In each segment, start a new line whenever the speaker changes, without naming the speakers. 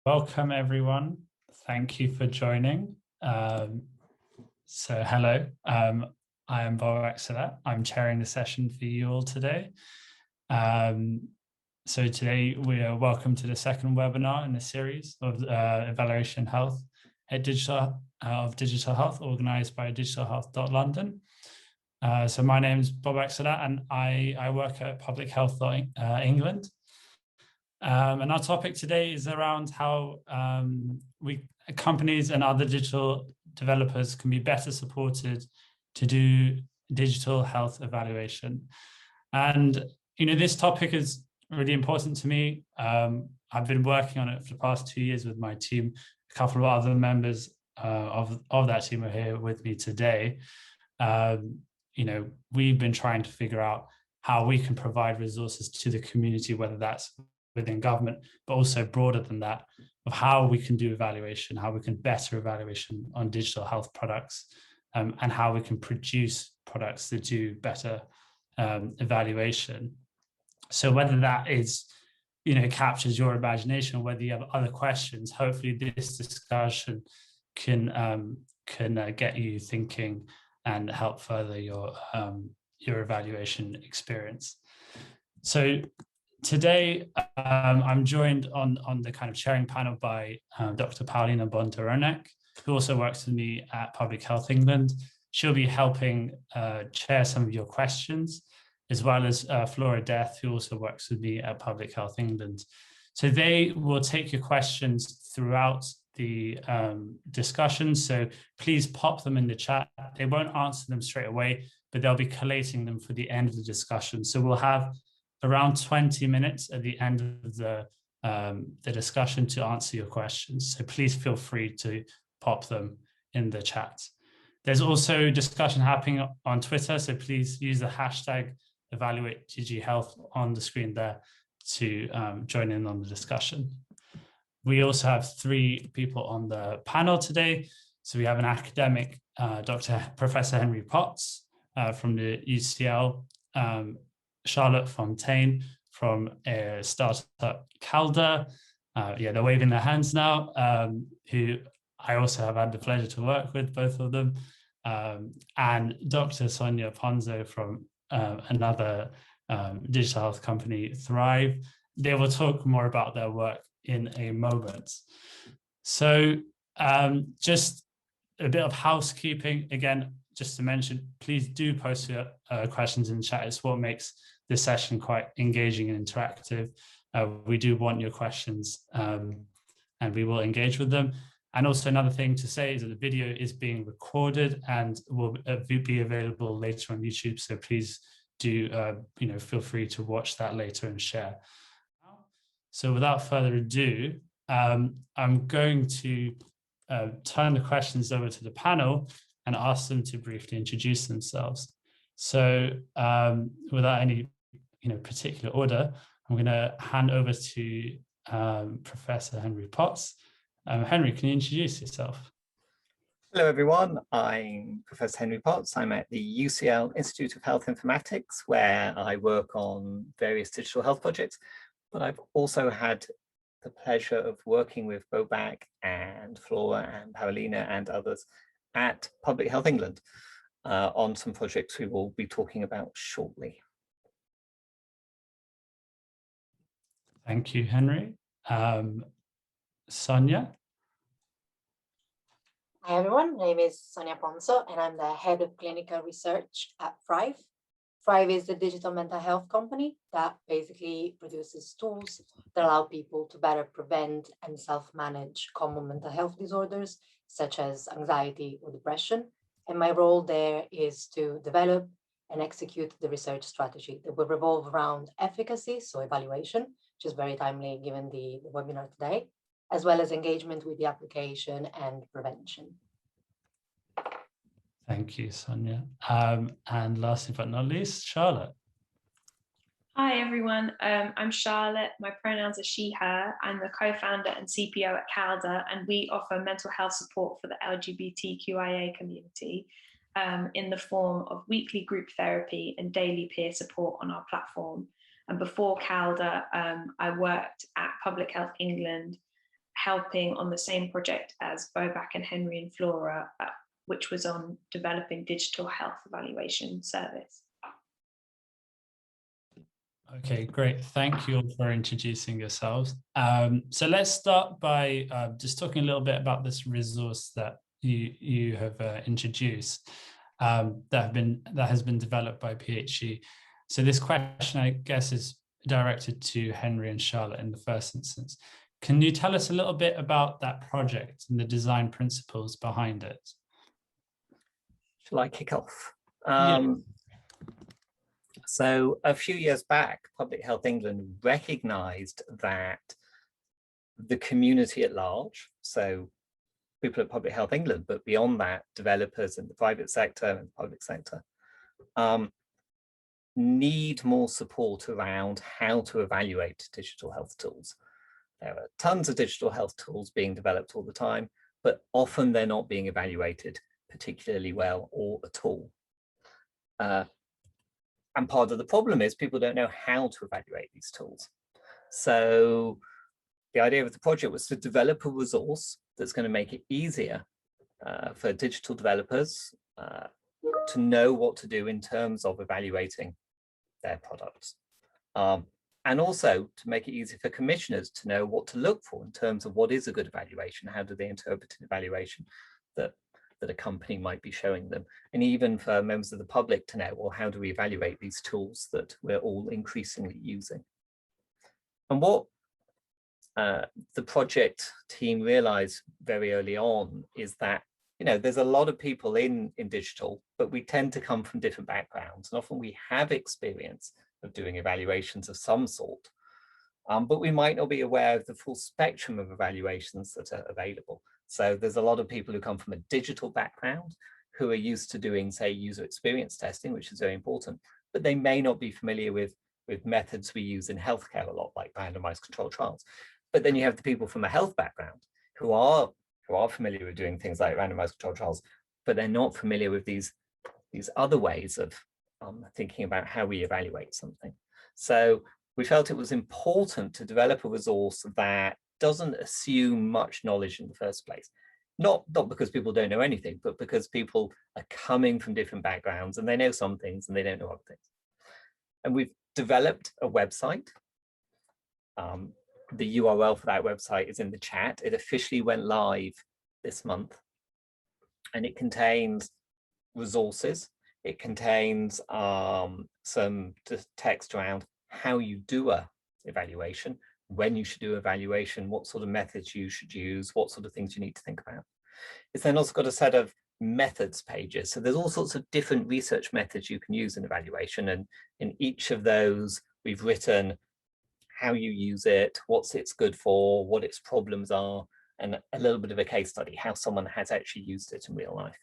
Welcome, everyone. Thank you for joining. Hello, I am Bob Axela. I'm chairing the session for you all today. Today we are welcome to the second webinar in the series of Evaluation Health at Digital Health, organised by DigitalHealth.London. My name is Bob Axela, and I work at Public Health England. And our topic today is around how companies and other digital developers can be better supported to do digital health evaluation. And this topic is really important to me. I've been working on it for the past 2 years with my team. A couple of other members of that team are here with me today. We've been trying to figure out how we can provide resources to the community, whether that's within government, but also broader than that, of how we can do evaluation, how we can better evaluation on digital health products, and how we can produce products that do better evaluation. So whether that is, captures your imagination, or whether you have other questions, hopefully this discussion can get you thinking and help further your evaluation experience. So today, I'm joined on the kind of chairing panel by Dr. Paulina Bondaronek, who also works with me at Public Health England. She'll be helping chair some of your questions, as well as Flora Death, who also works with me at Public Health England. So they will take your questions throughout the discussion. So please pop them in the chat. They won't answer them straight away, but they'll be collating them for the end of the discussion. So we'll have around 20 minutes at the end of the discussion to answer your questions. So please feel free to pop them in the chat. There's also discussion happening on Twitter, so please use the hashtag #EvaluateDigiHealth on the screen there to join in on the discussion. We also have 3 people on the panel today. So we have an academic, Professor Henry Potts from the UCL, Charlotte Fontaine from a startup Calda. They're waving their hands now, who I also have had the pleasure to work with, both of them. And Dr. Sonia Ponzo from another digital health company, Thrive. They will talk more about their work in a moment. So just a bit of housekeeping. Again, just to mention, please do post your questions in the chat. It's what makes this session quite engaging and interactive. We do want your questions and we will engage with them. And also another thing to say is that the video is being recorded and will be available later on YouTube. So please do feel free to watch that later and share. So without further ado, I'm going to turn the questions over to the panel and ask them to briefly introduce themselves. So without any particular order, I'm going to hand over to Professor Henry Potts. Henry, can you introduce yourself?
Hello, everyone. I'm Professor Henry Potts. I'm at the UCL Institute of Health Informatics, where I work on various digital health projects. But I've also had the pleasure of working with Bobak and Flora and Paulina and others at Public Health England on some projects we will be talking about shortly.
Thank you, Henry. Sonia?
Hi, everyone. My name is Sonia Ponzo, and I'm the head of clinical research at Thrive. Thrive is a digital mental health company that basically produces tools that allow people to better prevent and self-manage common mental health disorders, such as anxiety or depression. And my role there is to develop and execute the research strategy that will revolve around efficacy, so evaluation, which is very timely given the webinar today, as well as engagement with the application and prevention.
Thank you, Sonia. And lastly but not least, Charlotte.
Hi, everyone. I'm Charlotte. My pronouns are she, her. I'm the co-founder and CPO at Calda, and we offer mental health support for the LGBTQIA community in the form of weekly group therapy and daily peer support on our platform. And before Calda, I worked at Public Health England, helping on the same project as Bobak and Henry and Flora, which was on developing digital health evaluation service.
Okay, great. Thank you all for introducing yourselves. So let's start by just talking a little bit about this resource that you have introduced that has been developed by PHE. So this question, I guess, is directed to Henry and Charlotte in the first instance. Can you tell us a little bit about that project and the design principles behind it?
Shall I kick off?
Yeah.
So a few years back, Public Health England recognised that the community at large, so people at Public Health England, but beyond that, developers in the private sector and the public sector, need more support around how to evaluate digital health tools. There are tons of digital health tools being developed all the time, but often they're not being evaluated particularly well or at all. And part of the problem is people don't know how to evaluate these tools. So the idea of the project was to develop a resource that's going to make it easier for digital developers to know what to do in terms of evaluating their products. And also to make it easy for commissioners to know what to look for in terms of what is a good evaluation, how do they interpret an evaluation that a company might be showing them, and even for members of the public to know, well, how do we evaluate these tools that we're all increasingly using? And what the project team realized very early on is that, you know, there's a lot of people in digital, but we tend to come from different backgrounds, and often we have experience of doing evaluations of some sort, but we might not be aware of the full spectrum of evaluations that are available. So there's a lot of people who come from a digital background who are used to doing, say, user experience testing, which is very important, but they may not be familiar with methods we use in healthcare a lot, like randomized controlled trials. But then you have the people from a health background who are familiar with doing things like randomized controlled trials, but they're not familiar with these other ways of thinking about how we evaluate something. So we felt it was important to develop a resource that doesn't assume much knowledge in the first place. Not because people don't know anything, but because people are coming from different backgrounds and they know some things and they don't know other things. And we've developed a website. The URL for that website is in the chat. It officially went live this month, and it contains resources. It contains some text around how you do a evaluation, when you should do evaluation, what sort of methods you should use, what sort of things you need to think about. It's then also got a set of methods pages. So there's all sorts of different research methods you can use in evaluation. And in each of those, we've written how you use it, what's it's good for, what its problems are, and a little bit of a case study, how someone has actually used it in real life.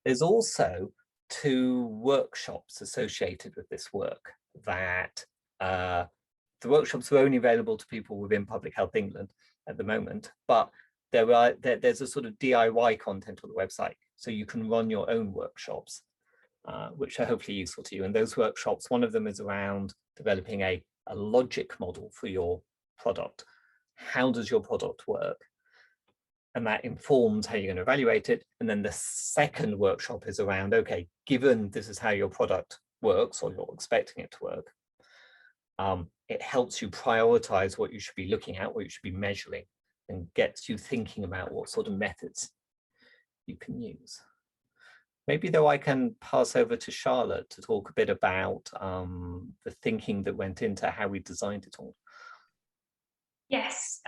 There's also 2 workshops associated with this work that the workshops are only available to people within Public Health England at the moment, but there's a sort of DIY content on the website, so you can run your own workshops, which are hopefully useful to you. And those workshops, one of them is around developing a logic model for your product. How does your product work? And that informs how you're going to evaluate it. And then the second workshop is around, okay, given this is how your product works, or you're expecting it to work, it helps you prioritize what you should be looking at, what you should be measuring, and gets you thinking about what sort of methods you can use. Maybe though I can pass over to Charlotte to talk a bit about the thinking that went into how we designed it all.
Yes,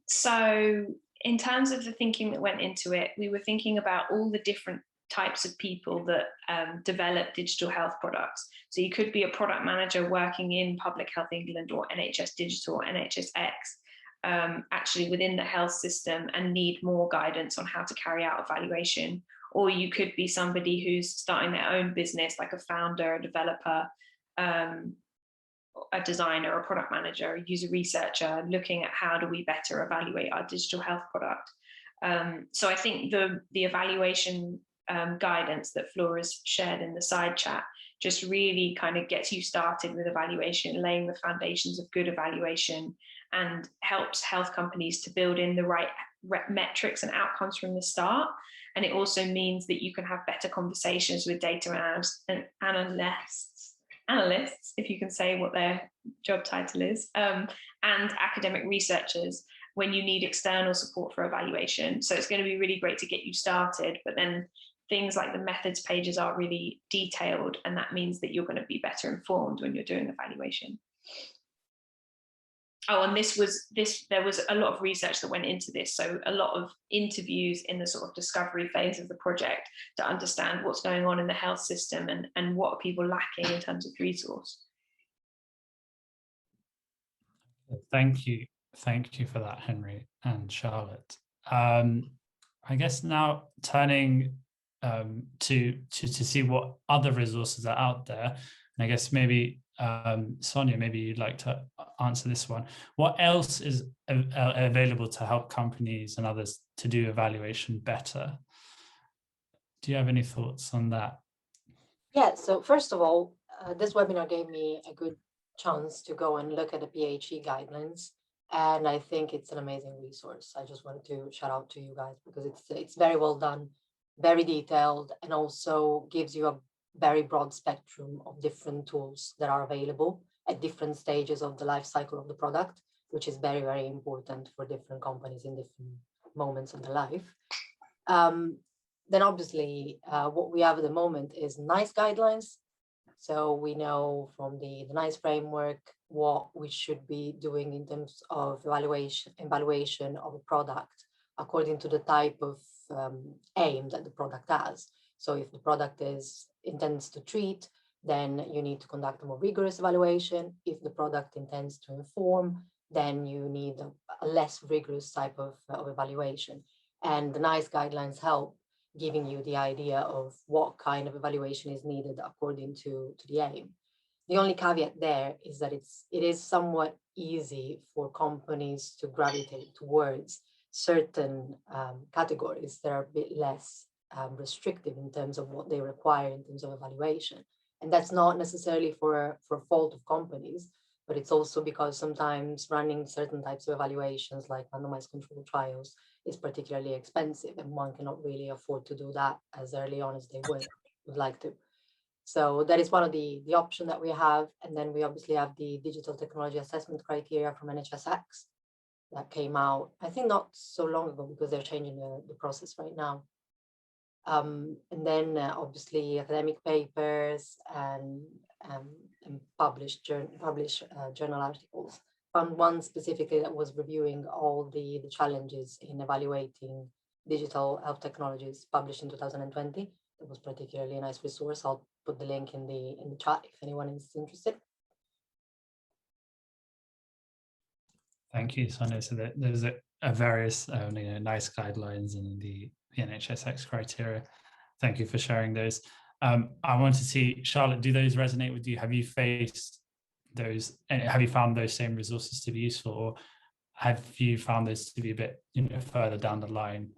so in terms of the thinking that went into it, we were thinking about all the different types of people that develop digital health products. So you could be a product manager working in Public Health England or NHS Digital or NHSX, actually within the health system, and need more guidance on how to carry out evaluation. Or you could be somebody who's starting their own business, like a founder, a developer, a designer, a product manager, a user researcher, looking at how do we better evaluate our digital health product. So I think the evaluation guidance that Flora's shared in the side chat just really kind of gets you started with evaluation, laying the foundations of good evaluation, and helps health companies to build in the right metrics and outcomes from the start. And it also means that you can have better conversations with data analysts, if you can say what their job title is, and academic researchers when you need external support for evaluation. So it's going to be really great to get you started, but then things like the methods pages are really detailed, and that means that you're going to be better informed when you're doing evaluation. Oh, and there was a lot of research that went into this. So a lot of interviews in the sort of discovery phase of the project to understand what's going on in the health system and what are people lacking in terms of resource.
Thank you. Thank you for that, Henry and Charlotte. I guess now turning to see what other resources are out there. And I guess maybe Sonia, maybe you'd like to answer this one. What else is available to help companies and others to do evaluation better? Do you have any thoughts on that?
Yeah, so first of all, this webinar gave me a good chance to go and look at the PHE guidelines. And I think it's an amazing resource. I just wanted to shout out to you guys because it's very well done, very detailed, and also gives you a very broad spectrum of different tools that are available at different stages of the life cycle of the product, which is very, very important for different companies in different moments of their life. Then obviously what we have at the moment is NICE guidelines. So we know from the NICE framework what we should be doing in terms of evaluation of a product according to the type of aim that the product has. So if the product intends to treat, then you need to conduct a more rigorous evaluation. If the product intends to inform, then you need a less rigorous type of evaluation. And the NICE guidelines help giving you the idea of what kind of evaluation is needed according to the aim. The only caveat there is that it is somewhat easy for companies to gravitate towards certain categories that are a bit less restrictive in terms of what they require in terms of evaluation. And that's not necessarily for fault of companies, but it's also because sometimes running certain types of evaluations like randomized controlled trials is particularly expensive, and one cannot really afford to do that as early on as they would like to. So that is one of the option that we have. And then we obviously have the digital technology assessment criteria from NHSX that came out, I think not so long ago, because they're changing the process right now. And then obviously academic papers and published journal articles. Found one specifically that was reviewing all the challenges in evaluating digital health technologies, published in 2020. It was particularly a nice resource. I'll put the link in the chat if anyone is interested.
Thank you, Sonia. So there's a various NICE guidelines and the NHSX criteria. Thank you for sharing those. I want to see, Charlotte, do those resonate with you? Have you faced those, and have you found those same resources to be useful, or have you found those to be a bit further down the line,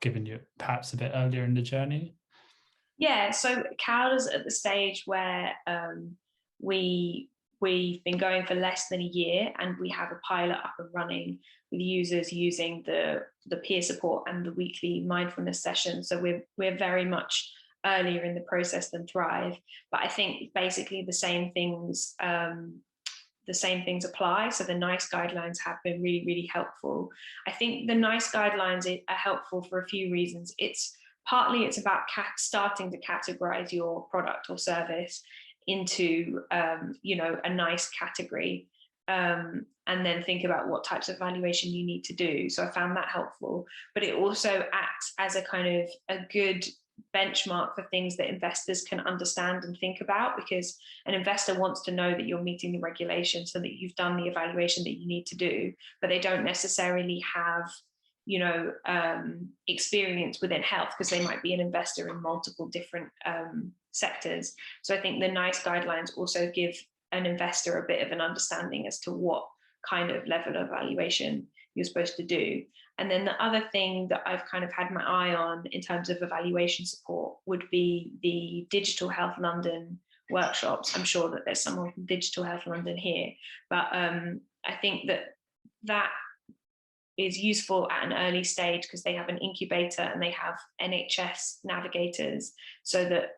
given you perhaps a bit earlier in the journey?
Yeah, so CALDA's at the stage where we've been going for less than a year, and we have a pilot up and running with users using the peer support and the weekly mindfulness sessions. So we're very much earlier in the process than Thrive, but I think basically the same things apply. So the NICE guidelines have been really, really helpful. I think the NICE guidelines are helpful for a few reasons. It's about starting to categorize your product or service into a NICE category, and then think about what types of evaluation you need to do. So I found that helpful, but it also acts as a kind of a good benchmark for things that investors can understand and think about, because an investor wants to know that you're meeting the regulations so that you've done the evaluation that you need to do, but they don't necessarily have experience within health because they might be an investor in multiple different sectors. So I think the NICE guidelines also give an investor a bit of an understanding as to what kind of level of evaluation you're supposed to do. And then the other thing that I've kind of had my eye on in terms of evaluation support would be the DigitalHealth.London workshops. I'm sure that there's someone from Digital Health London here, but I think that is useful at an early stage because they have an incubator and they have NHS navigators, so that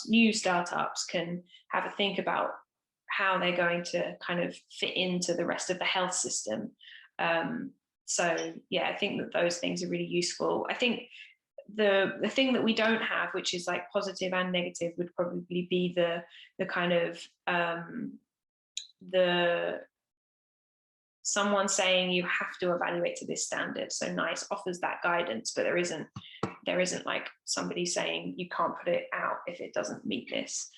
new startups can have a think about how they're going to kind of fit into the rest of the health system. So yeah, I think that those things are really useful. I think the thing that we don't have, which is like positive and negative, would probably be the kind of someone saying you have to evaluate to this standard. So NICE offers that guidance, but there isn't like somebody saying you can't put it out if it doesn't meet this,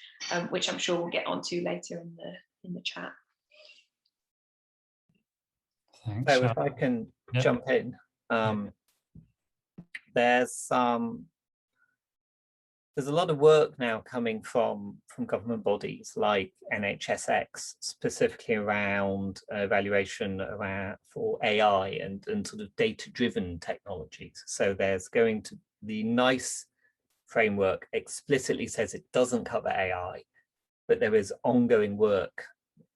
which I'm sure we'll get onto later in the chat.
Thanks.
So if I can jump in, there's a lot of work now coming from government bodies like NHSX, specifically around evaluation for AI and sort of data-driven technologies. So there's going to, the NICE framework explicitly says it doesn't cover AI, but there is ongoing work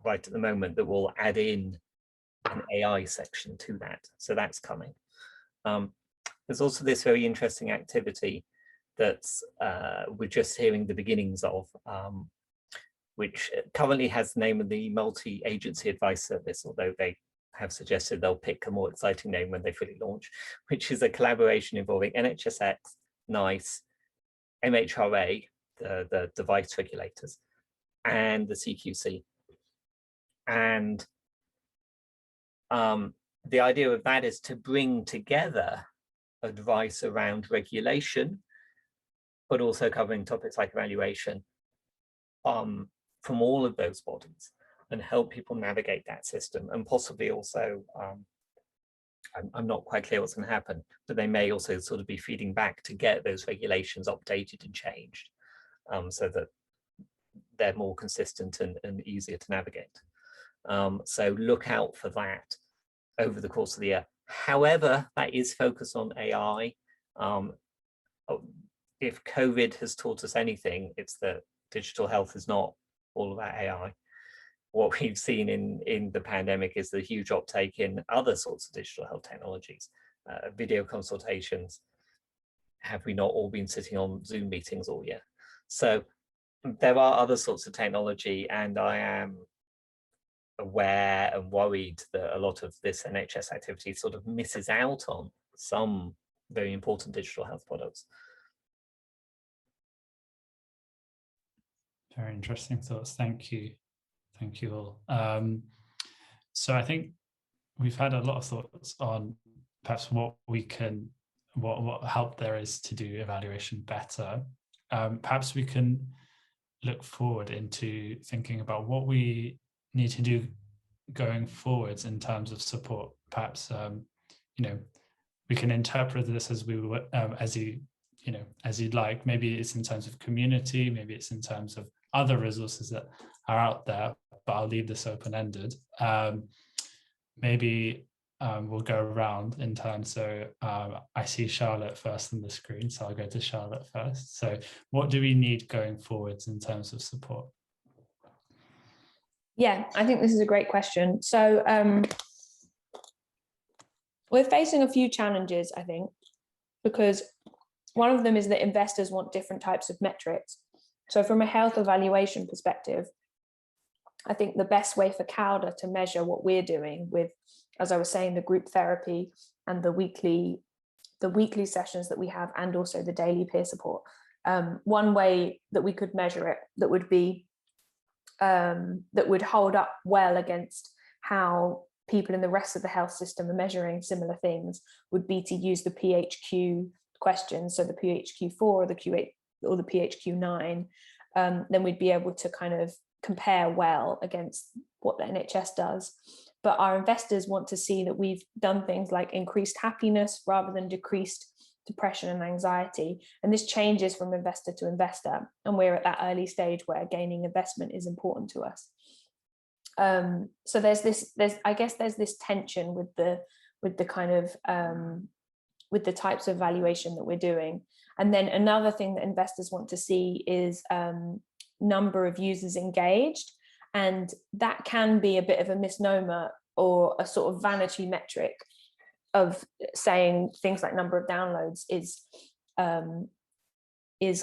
right at the moment that will add in an AI section to that. So that's coming. There's also this very interesting activity that's we're just hearing the beginnings of, which currently has the name of the Multi-Agency Advice Service, although they have suggested they'll pick a more exciting name when they fully launch, which is a collaboration involving NHSX, NICE, MHRA, the device regulators, and the CQC. And the idea of that is to bring together advice around regulation, but also covering topics like evaluation from all of those bodies, and help people navigate that system. And possibly also, I'm not quite clear what's going to happen, but they may also sort of be feeding back to get those regulations updated and changed, so that they're more consistent and easier to navigate. So look out for that over the course of the year. However, that is focused on AI. If COVID has taught us anything, it's that digital health is not all about AI. What we've seen in the pandemic is the huge uptake in other sorts of digital health technologies, video consultations. Have we not all been sitting on Zoom meetings all year? So there are other sorts of technology, and I am aware and worried that a lot of this NHS activity sort of misses out on some very important digital health products.
Very interesting thoughts. Thank you. Thank you all. So I think we've had a lot of thoughts on perhaps what help there is to do evaluation better. Perhaps we can look forward into thinking about what we need to do going forwards in terms of support. Perhaps we can interpret this as you'd like. Maybe it's in terms of community, maybe it's in terms of other resources that are out there, but I'll leave this open-ended. Maybe we'll go around in terms, so I see Charlotte first on the screen, so I'll go to Charlotte first. So what do we need going forwards in terms of support?
Yeah, I think this is a great question. So we're facing a few challenges, I think, because one of them is that investors want different types of metrics. So from a health evaluation perspective, I think the best way for CALDA to measure what we're doing with, as I was saying, the group therapy and the weekly sessions that we have, and also the daily peer support. One way that we could measure it that would be that would hold up well against how people in the rest of the health system are measuring similar things would be to use the PHQ questions, so the PHQ4 or the Q8 or the PHQ9. Then we'd be able to kind of compare well against what the NHS does. But our investors want to see that we've done things like increased happiness rather than decreased depression and anxiety. And this changes from investor to investor. And we're at that early stage where gaining investment is important to us. So there's this tension with the kind of with the types of valuation that we're doing. And then another thing that investors want to see is number of users engaged, and that can be a bit of a misnomer or a sort of vanity metric of saying things like number of downloads is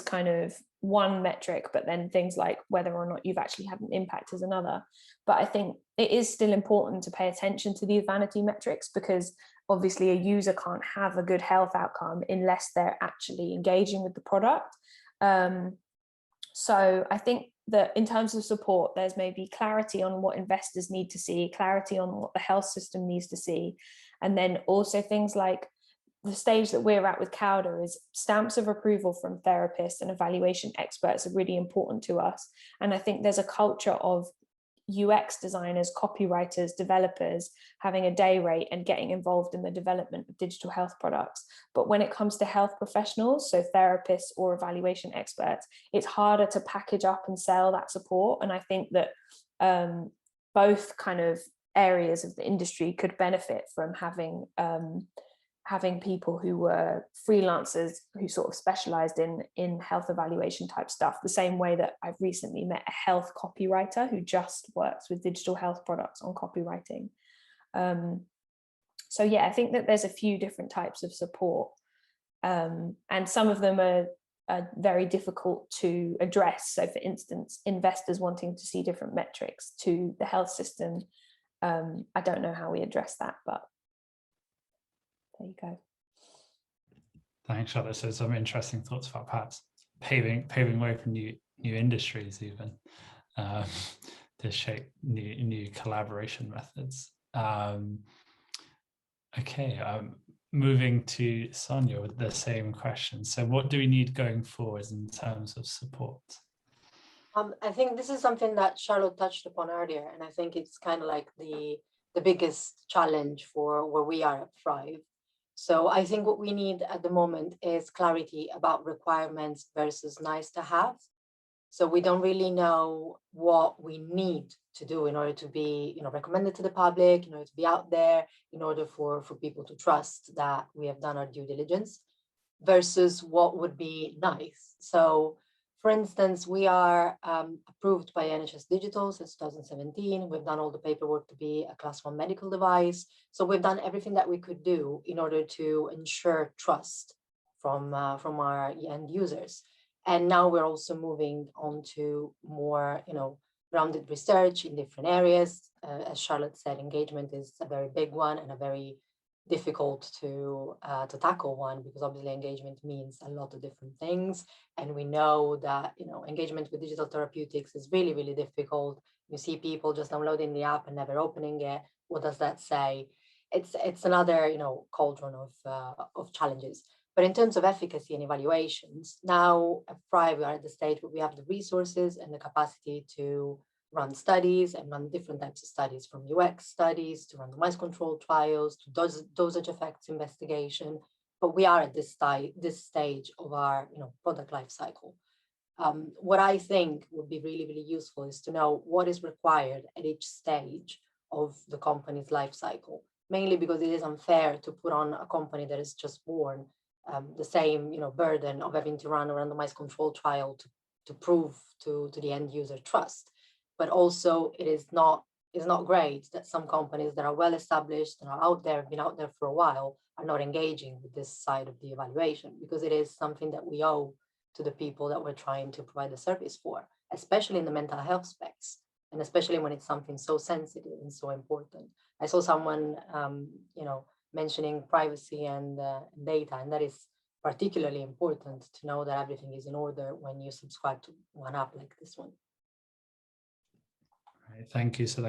kind of one metric, but then things like whether or not you've actually had an impact is another. But I think it is still important to pay attention to these vanity metrics, because obviously a user can't have a good health outcome unless they're actually engaging with the product. So I think that in terms of support, there's maybe clarity on what investors need to see, clarity on what the health system needs to see, and then also things like the stage that we're at with CALDA is stamps of approval from therapists and evaluation experts are really important to us. And I think there's a culture of UX designers, copywriters, developers having a day rate and getting involved in the development of digital health products. But when it comes to health professionals, so therapists or evaluation experts, it's harder to package up and sell that support. And I think that both kind of areas of the industry could benefit from having people who were freelancers who sort of specialized in health evaluation type stuff, the same way that I've recently met a health copywriter who just works with digital health products on copywriting. So yeah, I think that there's a few different types of support, and some of them are very difficult to address. So for instance, investors wanting to see different metrics to the health system, I don't know how we address that, but there you go.
Thanks, Charlotte. So some interesting thoughts about perhaps paving way for new industries, even to shape new collaboration methods. Okay, moving to Sonia with the same question. So what do we need going forward in terms of support?
I think this is something that Charlotte touched upon earlier, and I think it's kind of like the biggest challenge for where we are at Thrive. So I think what we need at the moment is clarity about requirements versus nice to have. So we don't really know what we need to do in order to be, recommended to the public, in order to be out there, in order for people to trust that we have done our due diligence, versus what would be nice. So for instance, we are approved by NHS Digital since 2017. We've done all the paperwork to be a Class 1 medical device. So we've done everything that we could do in order to ensure trust from our end users. And now we're also moving on to more, grounded research in different areas. As Charlotte said, engagement is a very big one and a very difficult to tackle one, because obviously engagement means a lot of different things, and we know that engagement with digital therapeutics is really, really difficult. You see people just downloading the app and never opening it. What does that say? It's another cauldron of challenges. But in terms of efficacy and evaluations, now at Thrive we are at the stage where we have the resources and the capacity to run studies and run different types of studies, from UX studies to randomized controlled trials to dosage effects investigation. But we are at this stage of our product life cycle. What I think would be really, really useful is to know what is required at each stage of the company's life cycle, mainly because it is unfair to put on a company that is just born the same burden of having to run a randomized controlled trial to prove to the end user trust. But also it is not great that some companies that are well established and are out there, have been out there for a while, are not engaging with this side of the evaluation, because it is something that we owe to the people that we're trying to provide the service for, especially in the mental health space, and especially when it's something so sensitive and so important. I saw someone, mentioning privacy and data, and that is particularly important to know that everything is in order when you subscribe to one app like this one.
Right, thank you. So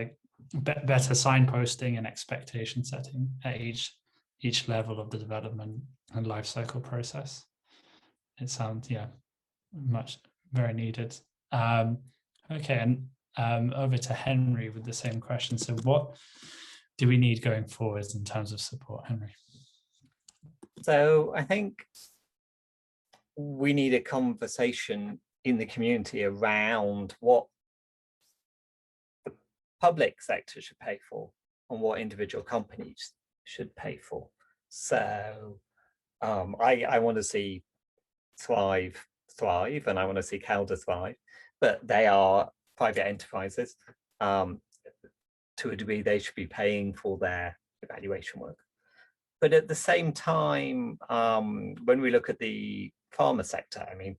better signposting and expectation setting at each level of the development and life cycle process. It sounds very needed. Okay, and over to Henry with the same question. So what do we need going forward in terms of support, Henry?
So I think we need a conversation in the community around what the public sector should pay for and what individual companies should pay for. So I want to see Thrive, and I want to see CALDA thrive. but they are private enterprises. To a degree, they should be paying for their evaluation work. But at the same time, when we look at the pharma sector, I mean,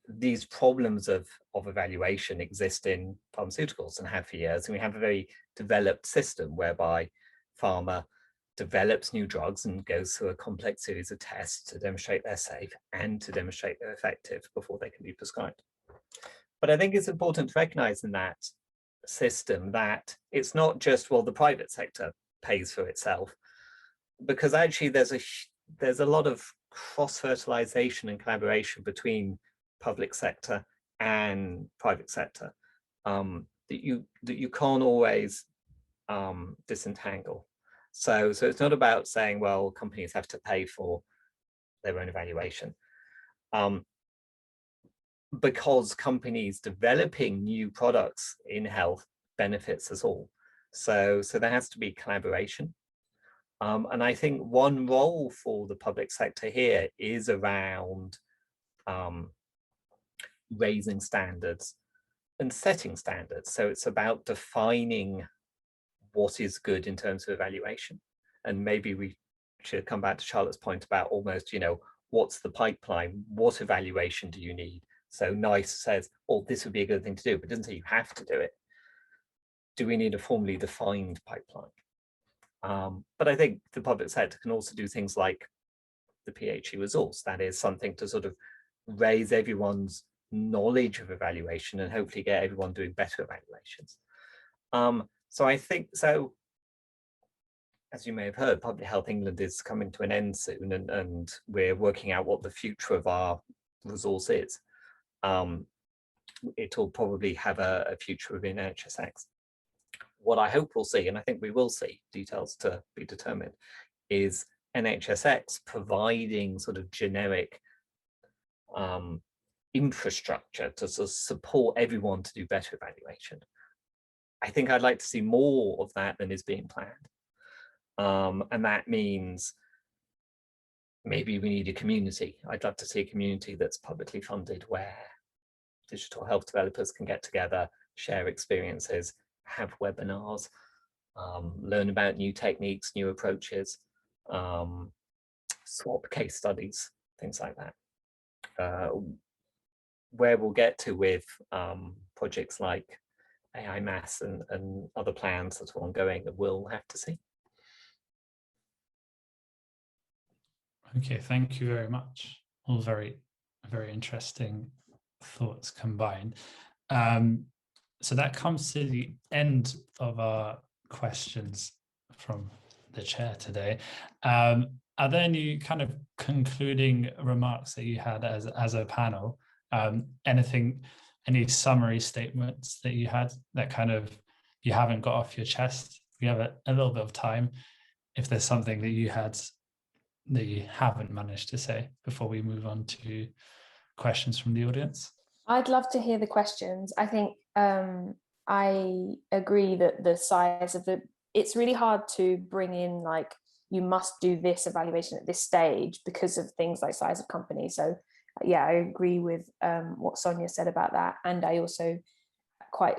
these problems of evaluation exist in pharmaceuticals and have for years. And we have a very developed system whereby pharma develops new drugs and goes through a complex series of tests to demonstrate they're safe and to demonstrate they're effective before they can be prescribed. But I think it's important to recognize in that system that it's not just, well, the private sector pays for itself, because actually there's a lot of cross-fertilization and collaboration between public sector and private sector that you can't always disentangle. So it's not about saying, well, companies have to pay for their own evaluation, because companies developing new products in health benefits us all. So there has to be collaboration. And I think one role for the public sector here is around raising standards and setting standards. So it's about defining what is good in terms of evaluation. And maybe we should come back to Charlotte's point about almost, what's the pipeline? What evaluation do you need? So NICE says, oh, this would be a good thing to do, but doesn't say you have to do it. Do we need a formally defined pipeline? But I think the public sector can also do things like the PHE resource. That is something to sort of raise everyone's knowledge of evaluation and hopefully get everyone doing better evaluations. So I think, as you may have heard, Public Health England is coming to an end soon, and we're working out what the future of our resource is. It'll probably have a future within NHSX. What I hope we'll see, and I think we will see, details to be determined, is NHSX providing sort of generic infrastructure to sort of support everyone to do better evaluation. I think I'd like to see more of that than is being planned. And that means maybe we need a community. I'd love to see a community that's publicly funded where digital health developers can get together, share experiences, have webinars, learn about new techniques, new approaches, swap case studies, things like that. Where we'll get to with projects like AI Maths and other plans that are ongoing, that we'll have to see.
Okay, thank you very much. All very, very interesting thoughts combined. So that comes to the end of our questions from the chair today. Are there any kind of concluding remarks that you had as a panel? Any summary statements that you had that kind of you haven't got off your chest? We have a little bit of time. If there's something that you had that you haven't managed to say before we move on to questions from the audience.
I'd love to hear the questions. I think I agree that the size of it's really hard to bring in like, you must do this evaluation at this stage because of things like size of company. So yeah, I agree with what Sonia said about that. And I also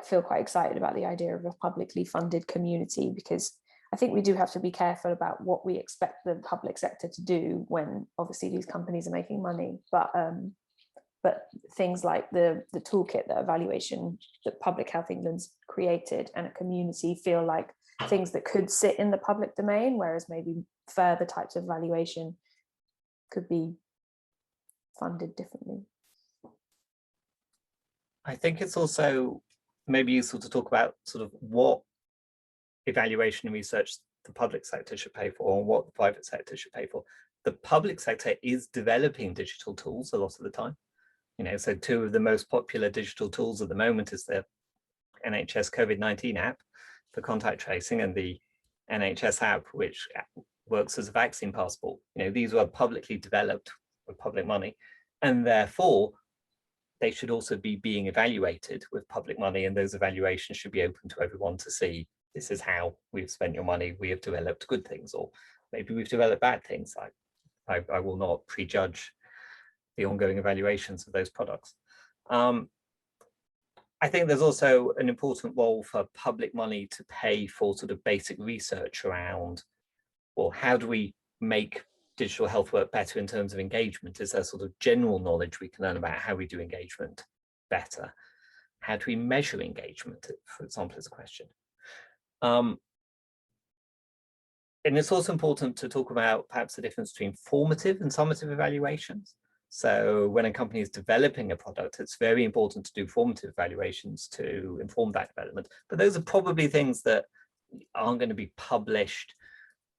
feel quite excited about the idea of a publicly funded community, because I think we do have to be careful about what we expect the public sector to do when obviously these companies are making money. But things like the toolkit, the evaluation that Public Health England's created and a community feel like things that could sit in the public domain, whereas maybe further types of evaluation could be funded differently.
I think it's also maybe useful to talk about sort of what evaluation and research the public sector should pay for and what the private sector should pay for. The public sector is developing digital tools a lot of the time. So two of the most popular digital tools at the moment is the NHS COVID-19 app for contact tracing and the NHS app, which works as a vaccine passport. These were publicly developed with public money, and therefore they should also be being evaluated with public money, and those evaluations should be open to everyone to see, this is how we've spent your money, we have developed good things, or maybe we've developed bad things. I will not prejudge the ongoing evaluations of those products. I think there's also an important role for public money to pay for sort of basic research around, well, how do we make digital health work better in terms of engagement? Is there sort of general knowledge we can learn about how we do engagement better? How do we measure engagement, for example, is a question. And it's also important to talk about perhaps the difference between formative and summative evaluations. So when a company is developing a product, it's very important to do formative evaluations to inform that development. But those are probably things that aren't going to be published,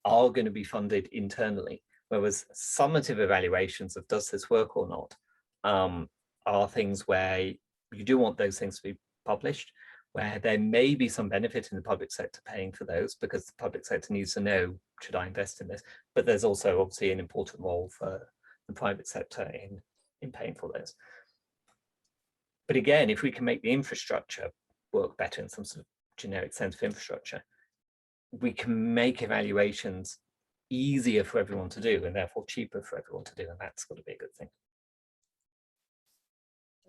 are going to be funded internally. Whereas summative evaluations of does this work or not are things where you do want those things to be published, where there may be some benefit in the public sector paying for those because the public sector needs to know, should I invest in this? But there's also obviously an important role for the private sector in paying for those. But again, if we can make the infrastructure work better in some sort of generic sense of infrastructure, we can make evaluations easier for everyone to do and therefore cheaper for everyone to do, and that's got to be a good thing.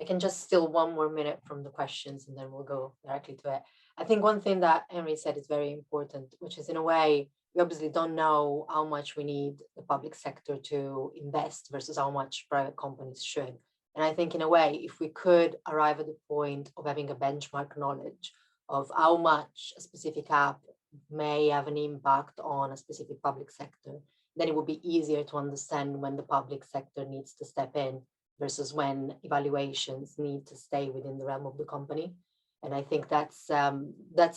I can just steal one more minute from the questions and then we'll go directly to it. I think one thing that Henry said is very important, which is in a way, we obviously don't know how much we need the public sector to invest versus how much private companies should. And I think in a way, if we could arrive at the point of having a benchmark knowledge of how much a specific app may have an impact on a specific public sector, then it would be easier to understand when the public sector needs to step in versus when evaluations need to stay within the realm of the company. And I think that's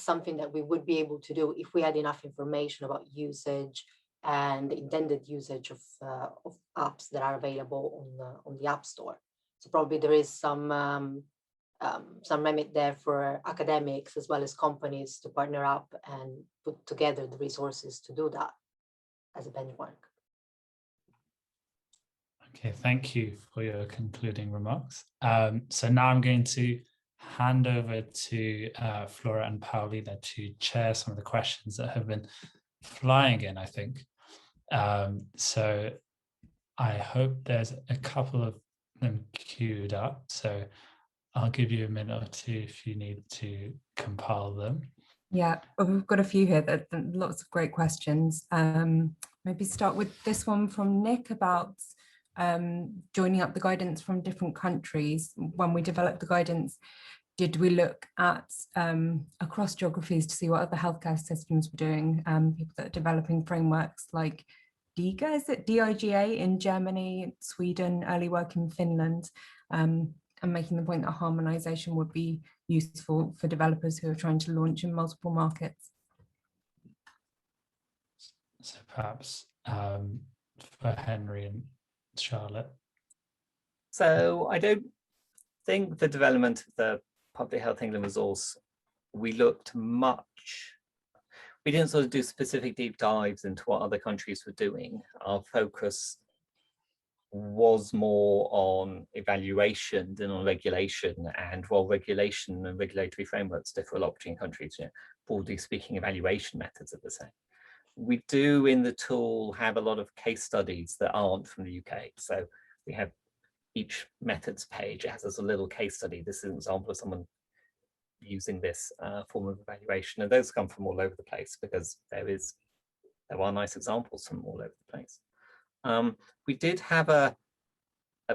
something that we would be able to do if we had enough information about usage and the intended usage of apps that are available on the App Store. So probably there is some remit there for academics as well as companies to partner up and put together the resources to do that as a benchmark.
Okay, thank you for your concluding remarks. So now I'm going to hand over to Flora and Paulina to chair some of the questions that have been flying in, I think. So I hope there's a couple of them queued up. So I'll give you a minute or two if you need to compile them.
Yeah, well, we've got a few here, that lots of great questions. Maybe start with this one from Nick about joining up the guidance from different countries. When we developed the guidance, did we look at across geographies to see what other healthcare systems were doing? People that are developing frameworks like DIGA, is it DIGA in Germany, Sweden, early work in Finland, and making the point that harmonization would be useful for developers who are trying to launch in multiple markets.
So perhaps for Henry and Charlotte.
So I don't think the development of the Public Health England resource, we looked much, we didn't sort of do specific deep dives into what other countries were doing. Our focus was more on evaluation than on regulation, and while regulation and regulatory frameworks differ a lot between countries, broadly speaking, evaluation methods are the same. We do in the tool have a lot of case studies that aren't from the UK. So we have each methods page, it has a little case study. This is an example of someone using this form of evaluation, and those come from all over the place because there are nice examples from all over the place. We did have a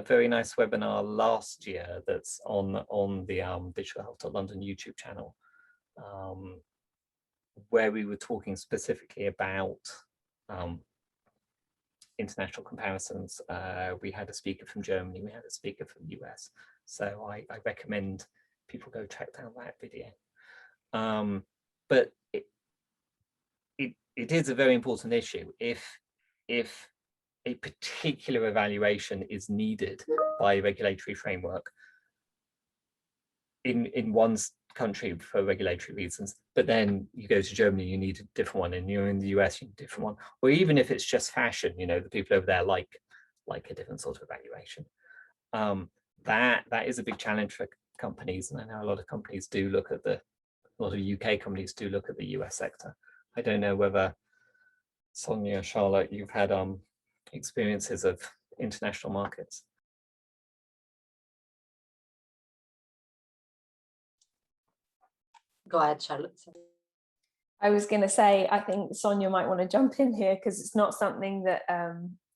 very nice webinar last year that's on the DigitalHealth.London YouTube channel, where we were talking specifically about international comparisons. We had a speaker from Germany, we had a speaker from the US. So I recommend people go track down that video. But it is a very important issue. If a particular evaluation is needed by a regulatory framework in one country for regulatory reasons, but then you go to Germany, you need a different one, and you're in the US, you need a different one, or even if it's just fashion, the people over there like a different sort of evaluation. That is a big challenge for companies, and I know a lot of companies do look at a lot of UK companies do look at the US sector. I don't know whether Sonia, Charlotte, you've had experiences of international markets.
Go ahead, Charlotte.
I was going to say, I think Sonia might want to jump in here because it's not something that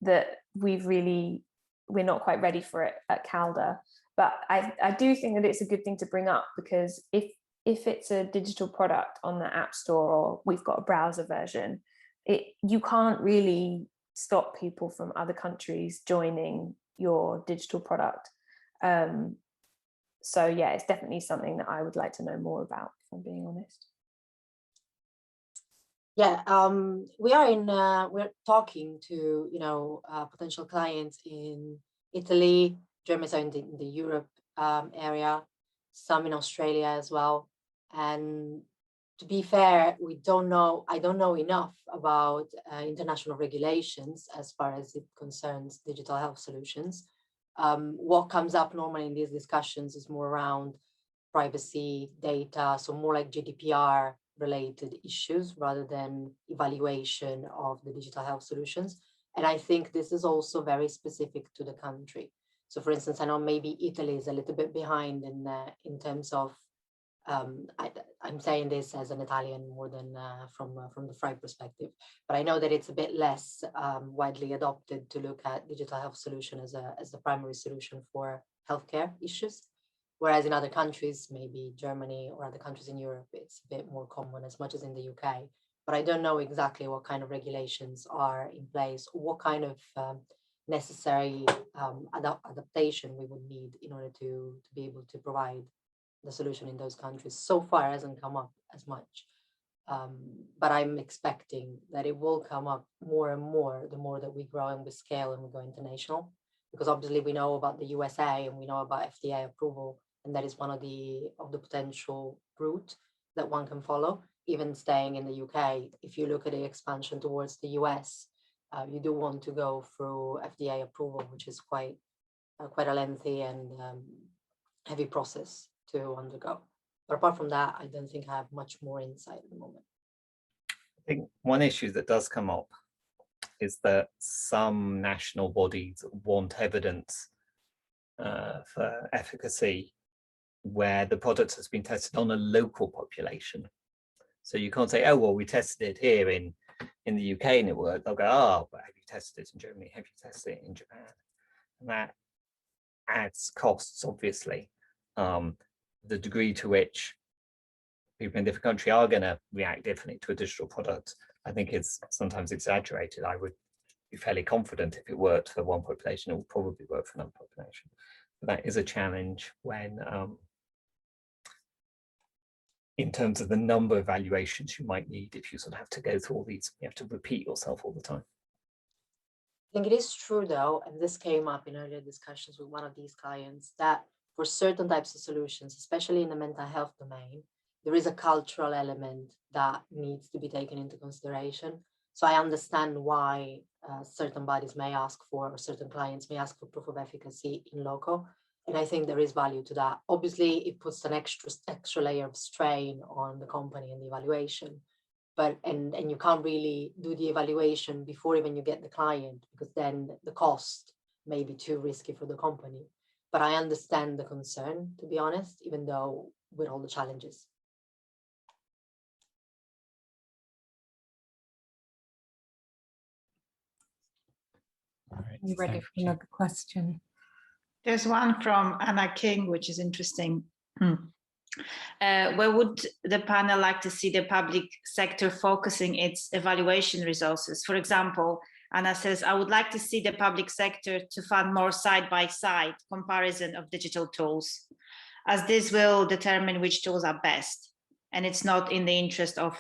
that we're not quite ready for it at CalDA. But I do think that it's a good thing to bring up, because if it's a digital product on the App Store, or we've got a browser version, you can't really stop people from other countries joining your digital product. So yeah, it's definitely something that I would like to know more about, if I'm being honest.
Yeah, we're talking to potential clients in Italy, Germany, so in the Europe area, some in Australia as well. And to be fair, I don't know enough about international regulations as far as it concerns digital health solutions. What comes up normally in these discussions is more around privacy, data, so more like GDPR related issues rather than evaluation of the digital health solutions. And I think this is also very specific to the country. So for instance, I know maybe Italy is a little bit behind in terms of, I'm saying this as an Italian more than from the Fry perspective, but I know that it's a bit less widely adopted to look at digital health solution as the primary solution for healthcare issues. Whereas in other countries, maybe Germany or other countries in Europe, it's a bit more common, as much as in the UK. But I don't know exactly what kind of regulations are in place, or what kind of necessary adaptation we would need in order to be able to provide the solution in those countries. So far, it hasn't come up as much. But I'm expecting that it will come up more and more the more that we grow and we scale and we go international. Because obviously we know about the USA and we know about FDA approval, and that is one of the potential route that one can follow. Even staying in the UK, if you look at the expansion towards the US, you do want to go through FDA approval, which is quite a lengthy and heavy process to undergo. But apart from that, I don't think I have much more insight at the moment.
I think one issue that does come up is that some national bodies want evidence for efficacy where the product has been tested on a local population. So you can't say, oh, well, we tested it here in the UK and it worked. They'll go, oh, but have you tested it in Germany? Have you tested it in Japan? And that adds costs, obviously. The degree to which people in different countries are going to react differently to a digital product, I think is sometimes exaggerated. I would be fairly confident if it worked for one population, it will probably work for another population. But that is a challenge when, in terms of the number of evaluations you might need, if you sort of have to go through all these, you have to repeat yourself all the time.
I think it is true though, and this came up in earlier discussions with one of these clients, that for certain types of solutions, especially in the mental health domain, there is a cultural element that needs to be taken into consideration. So I understand why certain bodies may ask for, or certain clients may ask for proof of efficacy in loco. And I think there is value to that. Obviously, it puts an extra layer of strain on the company and the evaluation. But and you can't really do the evaluation before even you get the client, because then the cost may be too risky for the company. But I understand the concern, to be honest, even though with all the challenges.
Are you ready for another question?
There's one from Anna King, which is interesting. Where would the panel like to see the public sector focusing its evaluation resources? For example, Anna says, I would like to see the public sector to fund more side-by-side comparison of digital tools, as this will determine which tools are best. And it's not in the interest of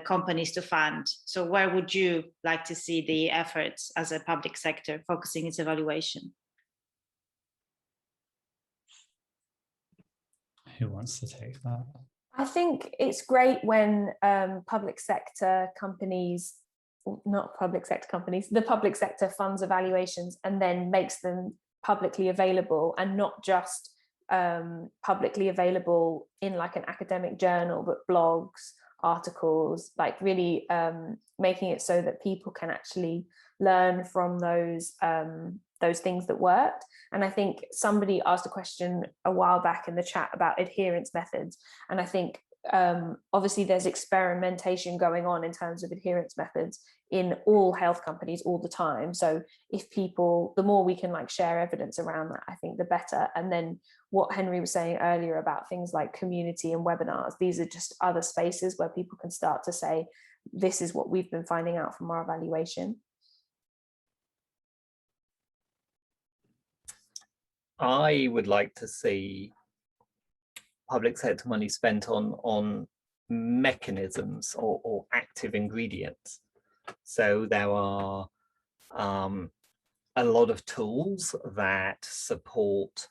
companies to fund. So where would you like to see the efforts as a public sector focusing its evaluation?
Who wants to take that?
I think it's great when public sector companies, not public sector companies, the public sector funds evaluations and then makes them publicly available, and not just publicly available in like an academic journal, but blogs, articles, like really making it so that people can actually learn from those things that worked. And I think somebody asked a question a while back in the chat about adherence methods, and I think obviously there's experimentation going on in terms of adherence methods in all health companies all the time. So if people, the more we can like share evidence around that, I think the better. And then what Henry was saying earlier about things like community and webinars, these are just other spaces where people can start to say, this is what we've been finding out from our evaluation.
I would like to see public sector money spent on mechanisms or active ingredients. So there are a lot of tools that support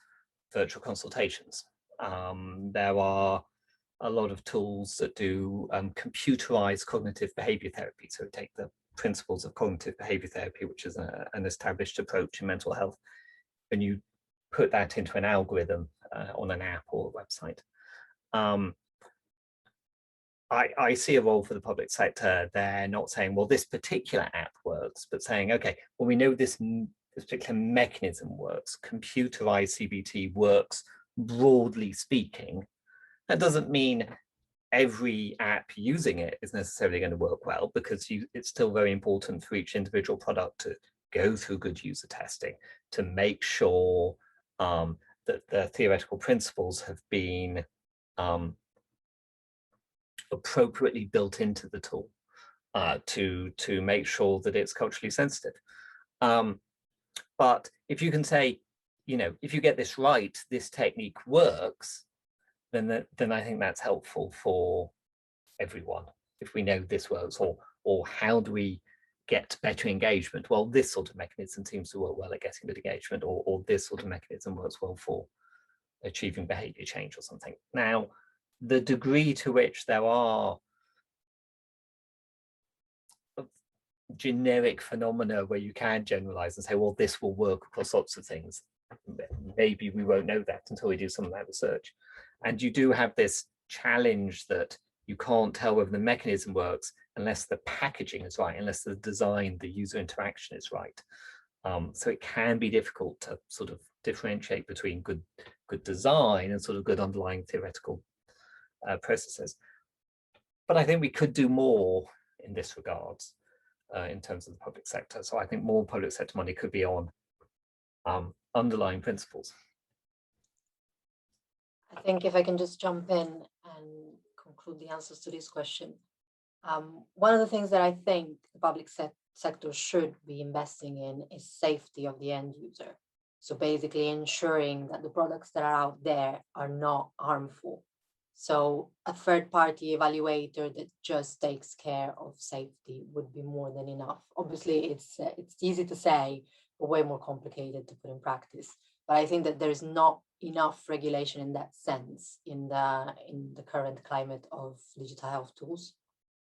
virtual consultations. There are a lot of tools that do computerized cognitive behavior therapy. So take the principles of cognitive behavior therapy, which is an established approach in mental health, and you put that into an algorithm on an app or a website. I see a role for the public sector. They're not saying, well, this particular app works, but saying, okay, well, we know this particular mechanism works. Computerized CBT works, broadly speaking. That doesn't mean every app using it is necessarily going to work well, because it's still very important for each individual product to go through good user testing to make sure that the theoretical principles have been appropriately built into the tool to make sure that it's culturally sensitive. But if you can say, you know, if you get this right, this technique works, then I think that's helpful for everyone. If we know this works, or how do we get better engagement? Well, this sort of mechanism seems to work well at getting good engagement, or this sort of mechanism works well for achieving behavior change or something. Now, the degree to which there are generic phenomena where you can generalize and say, well, this will work across lots of things, maybe we won't know that until we do some of that research. And you do have this challenge that you can't tell whether the mechanism works unless the packaging is right, unless the design, the user interaction is right. So it can be difficult to sort of differentiate between good design and sort of good underlying theoretical processes. But I think we could do more in this regards in terms of the public sector. So I think more public sector money could be on underlying principles.
I think if I can just jump in and conclude the answers to this question. One of the things that I think the public sector should be investing in is safety of the end user. So basically ensuring that the products that are out there are not harmful. So a third-party evaluator that just takes care of safety would be more than enough. Obviously, it's easy to say, but way more complicated to put in practice. But I think that there's not enough regulation in that sense in the current climate of digital health tools.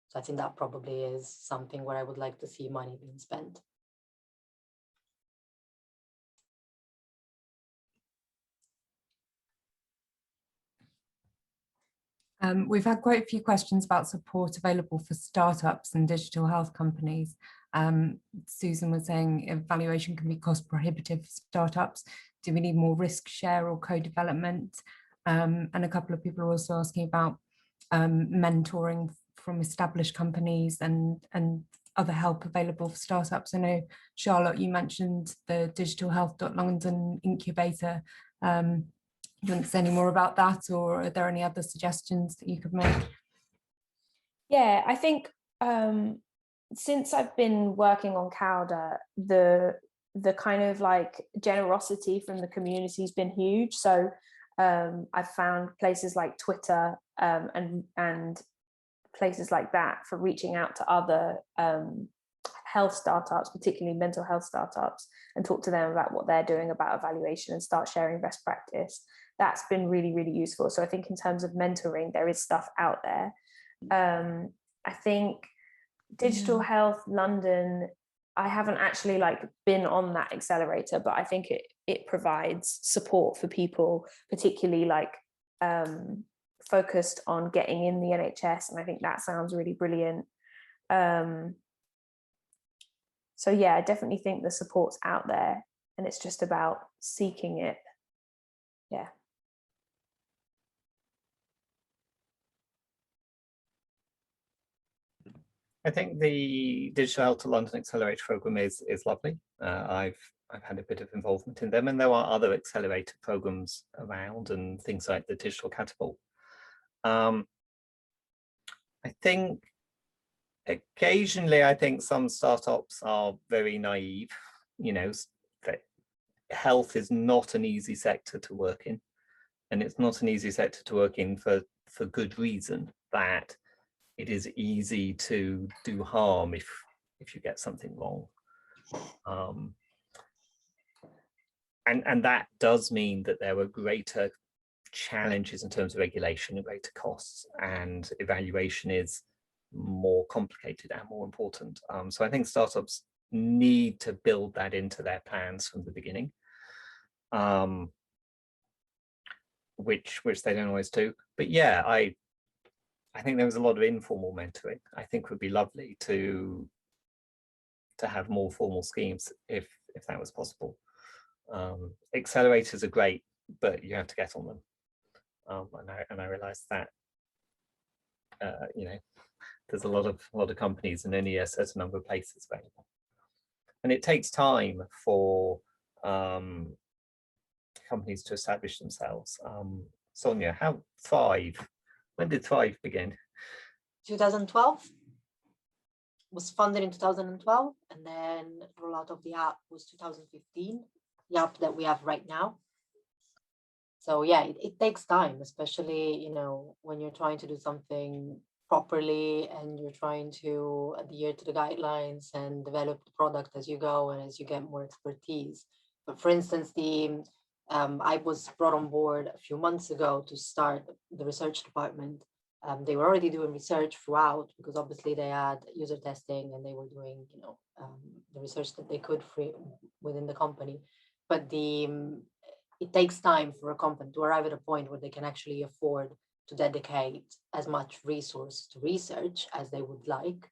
So I think that probably is something where I would like to see money being spent.
We've had quite a few questions about support available for startups and digital health companies. Susan was saying evaluation can be cost prohibitive for startups. Do we need more risk share or co-development? And a couple of people are also asking about mentoring from established companies and other help available for startups. I know, Charlotte, you mentioned the DigitalHealth.London incubator. Do you want to say any more about that, or are there any other suggestions that you could make?
Yeah, I think since I've been working on CALDA, the kind of like generosity from the community has been huge. So I've found places like Twitter and places like that for reaching out to other health startups, particularly mental health startups, and talk to them about what they're doing about evaluation and start sharing best practice. That's been really, really useful. So I think in terms of mentoring, there is stuff out there. I think Digital Health London, I haven't actually like been on that accelerator, but I think it provides support for people, particularly like focused on getting in the NHS. And I think that sounds really brilliant. So yeah, I definitely think the support's out there and it's just about seeking it. Yeah.
I think the DigitalHealth.London Accelerator program is lovely. I've had a bit of involvement in them, and there are other accelerator programs around and things like the Digital Catapult. I think occasionally, I think some startups are very naive. You know, that health is not an easy sector to work in, and it's not an easy sector to work in for good reason, that it is easy to do harm if you get something wrong. And that does mean that there are greater challenges in terms of regulation and greater costs, and evaluation is more complicated and more important. So I think startups need to build that into their plans from the beginning, which they don't always do. But yeah, I think there was a lot of informal mentoring. I think would be lovely to have more formal schemes if that was possible. Accelerators are great, but you have to get on them. And I realize that you know, there's a lot of companies and only a certain number of places available, and it takes time for companies to establish themselves. Sonia, when did Thrive begin?
2012. Was funded in 2012, and then rollout of the app was 2015, the app that we have right now. So yeah, it takes time, especially, you know, when you're trying to do something properly and you're trying to adhere to the guidelines and develop the product as you go and as you get more expertise. But for instance, I was brought on board a few months ago to start the research department. They were already doing research throughout, because obviously they had user testing and they were doing, you know, the research that they could within the company. But it takes time for a company to arrive at a point where they can actually afford to dedicate as much resource to research as they would like.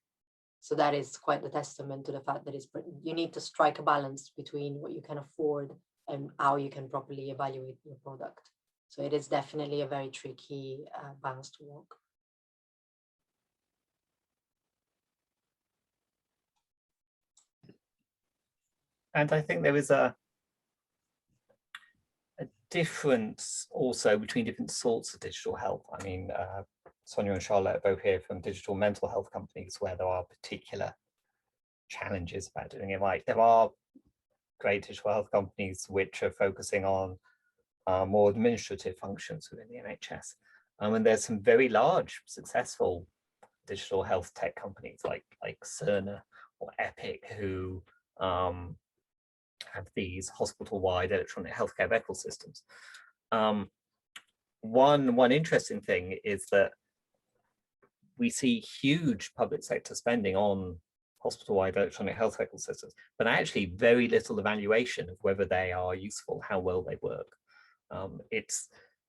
So that is quite the testament to the fact that you need to strike a balance between what you can afford and how you can properly evaluate your product. So it is definitely a very tricky balance to walk.
And I think there is a difference also between different sorts of digital health. I mean, Sonia and Charlotte are both here from digital mental health companies where there are particular challenges about doing it right. There are great digital health companies which are focusing on more administrative functions within the NHS. And there's some very large, successful digital health tech companies like Cerner or Epic who have these hospital-wide electronic healthcare record systems. One interesting thing is that we see huge public sector spending on hospital-wide electronic health record systems, but actually very little evaluation of whether they are useful, how well they work.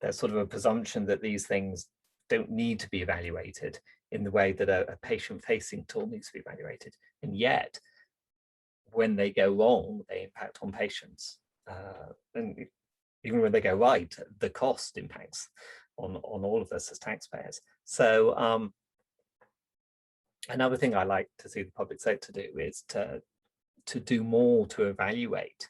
There's sort of a presumption that these things don't need to be evaluated in the way that a patient-facing tool needs to be evaluated, and yet when they go wrong, they impact on patients. And even when they go right, the cost impacts on all of us as taxpayers. So another thing I like to see the public sector do is to do more to evaluate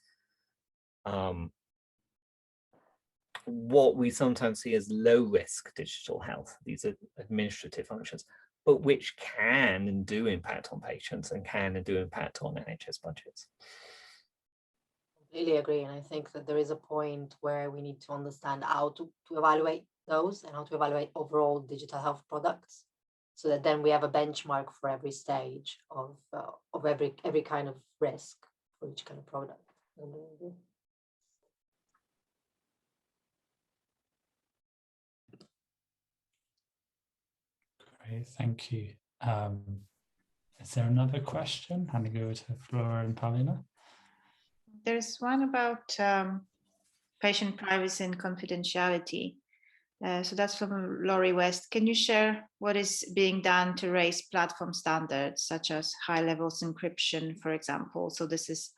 what we sometimes see as low risk digital health. These are administrative functions, but which can and do impact on patients and can and do impact on NHS budgets.
Completely agree. And I think that there is a point where we need to understand how to evaluate those and how to evaluate overall digital health products, so that then we have a benchmark for every stage of every kind of risk for each kind of product.
Great, thank you. Is there another question? Handing over to Flora and Paulina.
There's one about patient privacy and confidentiality. So that's from Laurie West. Can you share what is being done to raise platform standards, such as high levels encryption, for example? So this is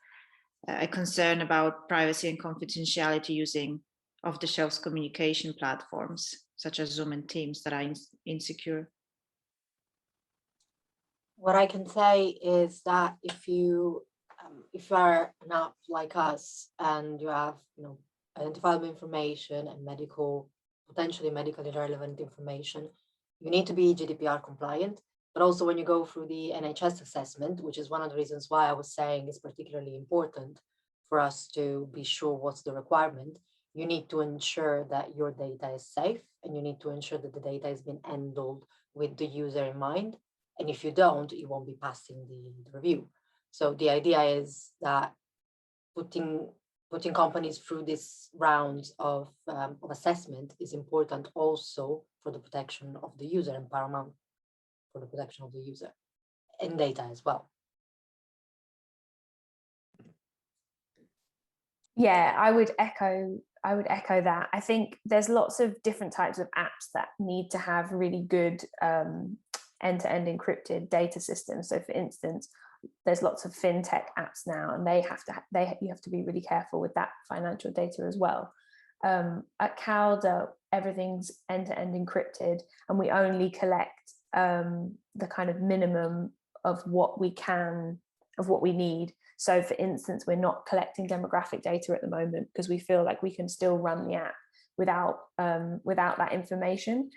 a concern about privacy and confidentiality using off-the-shelf communication platforms, such as Zoom and Teams, that are insecure.
What I can say is that if you are an app like us and you have, identifiable information and potentially medically relevant information, you need to be GDPR compliant. But also when you go through the NHS assessment, which is one of the reasons why I was saying it's particularly important for us to be sure what's the requirement, you need to ensure that your data is safe, and you need to ensure that the data has been handled with the user in mind. And if you don't, you won't be passing the review. So the idea is that putting companies through this rounds of assessment is important also for the protection of the user, and paramount for the protection of the user and data as well.
Yeah, I would echo that. I think there's lots of different types of apps that need to have really good end-to-end encrypted data systems. So for instance, there's lots of fintech apps now, and you have to be really careful with that financial data as well. At Calder, everything's end-to-end encrypted, and we only collect the kind of minimum of what we need. So for instance, we're not collecting demographic data at the moment because we feel like we can still run the app without that information.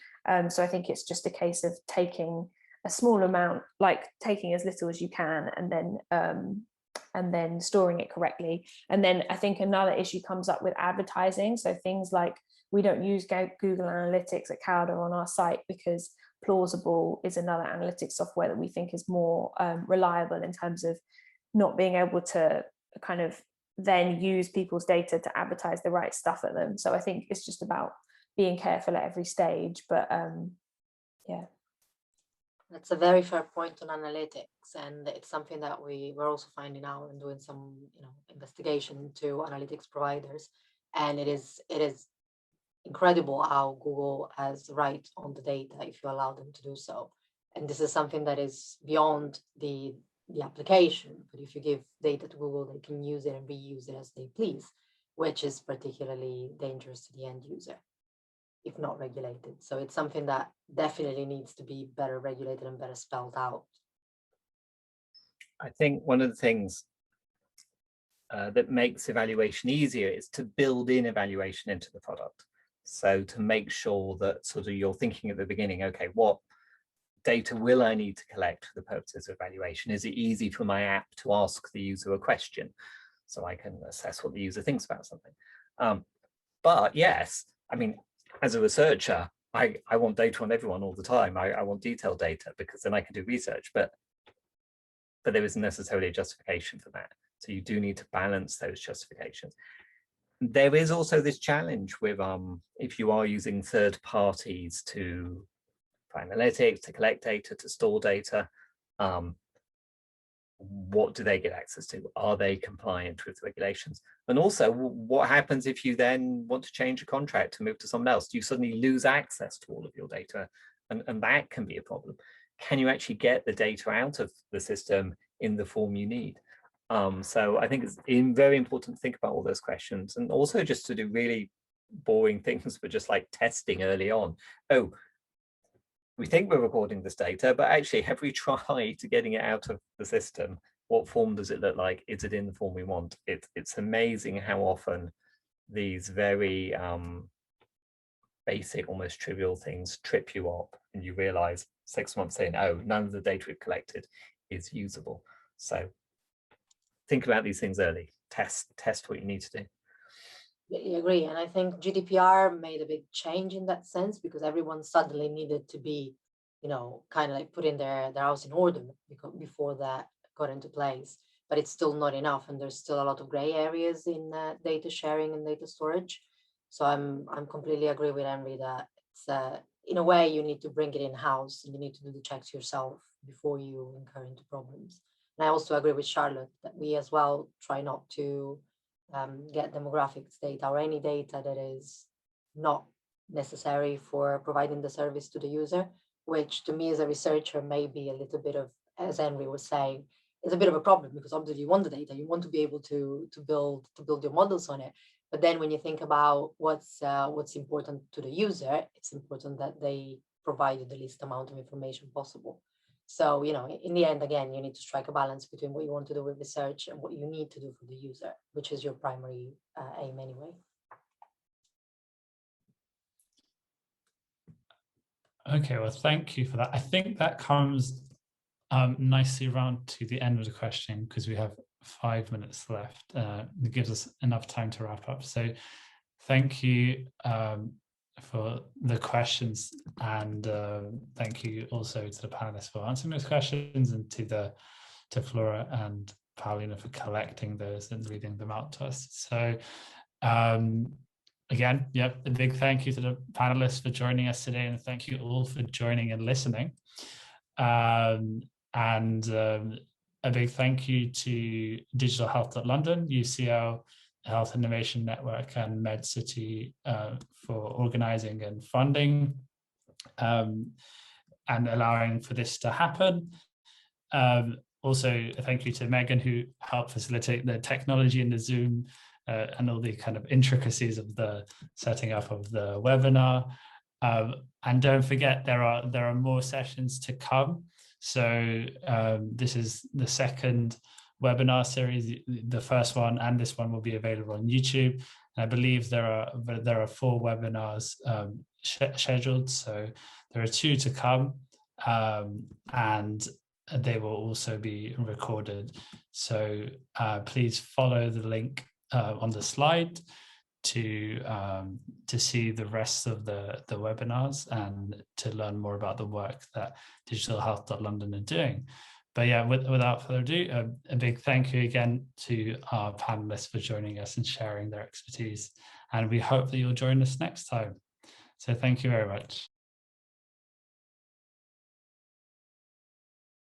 So I think it's just a case of taking a small amount, like taking as little as you can, and then storing it correctly. And then I think another issue comes up with advertising. So things like, we don't use Google Analytics at Calder on our site because Plausible is another analytics software that we think is more reliable in terms of not being able to kind of then use people's data to advertise the right stuff at them. So I think it's just about being careful at every stage. But yeah.
That's a very fair point on analytics, and it's something that we're also finding out and doing some investigation into analytics providers. And it is incredible how Google has the right on the data if you allow them to do so. And this is something that is beyond the application, but if you give data to Google, they can use it and reuse it as they please, which is particularly dangerous to the end user if not regulated. So it's something that definitely needs to be better regulated and better spelled out.
I think one of the things that makes evaluation easier is to build in evaluation into the product. So to make sure that sort of you're thinking at the beginning, okay, what data will I need to collect for the purposes of evaluation? Is it easy for my app to ask the user a question so I can assess what the user thinks about something? But yes, I mean, as a researcher, I want data on everyone all the time. I want detailed data because then I can do research, but there isn't necessarily a justification for that. So you do need to balance those justifications. There is also this challenge with if you are using third parties for analytics, to collect data, to store data, what do they get access to? Are they compliant with regulations? And also, what happens if you then want to change a contract to move to someone else? Do you suddenly lose access to all of your data? And that can be a problem. Can you actually get the data out of the system in the form you need? So I think it's very important to think about all those questions, and also just to do really boring things, but just like testing early on. Oh, we think we're recording this data, but actually, have we tried getting it out of the system? What form does it look like? Is it in the form we want? It's amazing how often these very basic, almost trivial things trip you up, and you realize 6 months in, oh, none of the data we've collected is usable. So think about these things early. Test what you need to do.
I agree. And I think GDPR made a big change in that sense, because everyone suddenly needed to be, kind of like putting their house in order before that got into place. But it's still not enough. And there's still a lot of gray areas in data sharing and data storage. So I'm completely agree with Henry that it's in a way you need to bring it in-house, and you need to do the checks yourself before you incur into problems. And I also agree with Charlotte that we as well try not to get demographics data or any data that is not necessary for providing the service to the user, which to me as a researcher may be a little bit of, as Henry was saying, is a bit of a problem, because obviously you want the data, you want to be able to build your models on it. But then when you think about what's important to the user, it's important that they provide you the least amount of information possible. So, you know, in the end, again, you need to strike a balance between what you want to do with research and what you need to do for the user, which is your primary aim anyway.
Okay, well, thank you for that. I think that comes nicely around to the end of the question, because we have 5 minutes left. It gives us enough time to wrap up. So thank you for the questions, and thank you also to the panelists for answering those questions, and to Flora and Paulina for collecting those and reading them out to us. So again, a big thank you to the panelists for joining us today, and thank you all for joining and listening. And a big thank you to DigitalHealth.London, UCL, Health Innovation Network, and MedCity for organizing and funding and allowing for this to happen. Also, a thank you to Megan, who helped facilitate the technology in the Zoom and all the kind of intricacies of the setting up of the webinar. And don't forget, there are more sessions to come. So this is the second webinar series. The first one and this one will be available on YouTube. And I believe there are 4 webinars scheduled. So there are 2 to come, and they will also be recorded. So please follow the link on the slide to see the rest of the webinars and to learn more about the work that DigitalHealth.London are doing. But yeah, without further ado, a big thank you again to our panelists for joining us and sharing their expertise. And we hope that you'll join us next time. So thank you very much.